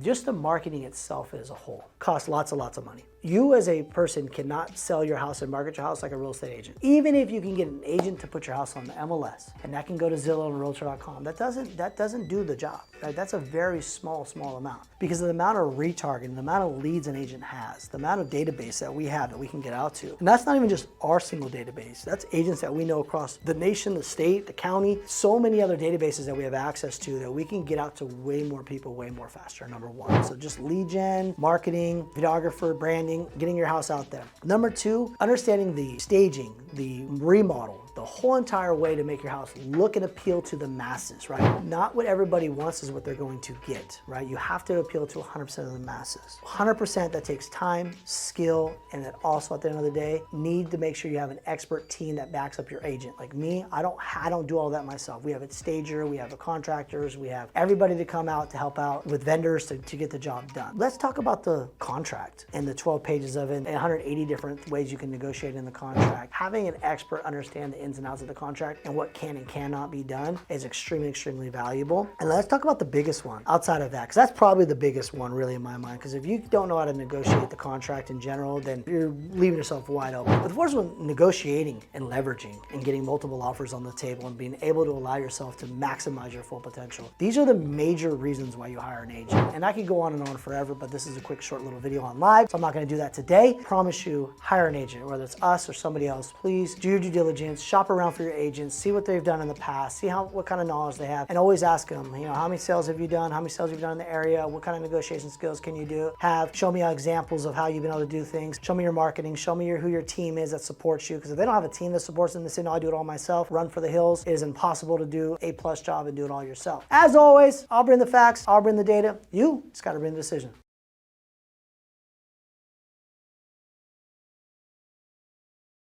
just the marketing itself as a whole costs lots and lots of money. You as a person cannot sell your house and market your house like a real estate agent. Even if you can get an agent to put your house on the MLS, and that can go to Zillow and Realtor.com, that doesn't do the job, right? That's a very small amount, because of the amount of retargeting, the amount of leads an agent has, the amount of database that we have that we can get out to. And that's not even just our single database. That's agents that we know across the nation, the state, the county, so many other databases that we have access to that we can get out to way more people way more faster, number one. So just lead gen, marketing, videographer, branding, getting your house out there. Number two, understanding the staging, the remodel, the whole entire way to make your house look and appeal to the masses, right? Not what everybody wants is what they're going to get, right? You have to appeal to 100% of the masses. 100% that takes time, skill, and then also at the end of the day, need to make sure you have an expert team that backs up your agent. Like me, I don't do all that myself. We have a stager, we have contractors, we have everybody to come out to help out with vendors to get the job done. Let's talk about the contract and the 12 pages of it and 180 different ways you can negotiate in the contract. Having an expert understand the ins and outs of the contract and what can and cannot be done is extremely valuable. And let's talk about the biggest one outside of that, because that's probably the biggest one really in my mind, because if you don't know how to negotiate the contract in general, then you're leaving yourself wide open. But the first one, negotiating and leveraging and getting multiple offers on the table and being able to allow yourself to maximize your full potential. These are the major reasons why you hire an agent. And I could go on and on forever, but this is a quick short little video on live, so I'm not going to do that today. Promise you, hire an agent, whether it's us or somebody else. Please do your due diligence, shop around for your agents, see what they've done in the past, see what kind of knowledge they have, and always ask them, how many sales have you done? How many sales have you done in the area? What kind of negotiation skills can you do? Show me examples of how you've been able to do things. Show me your marketing. Show me who your team is that supports you. Because if they don't have a team that supports them, they say, no, I do it all myself. Run for the hills. It is impossible to do A+ job and do it all yourself. As always, I'll bring the facts. I'll bring the data. You just got to bring the decision.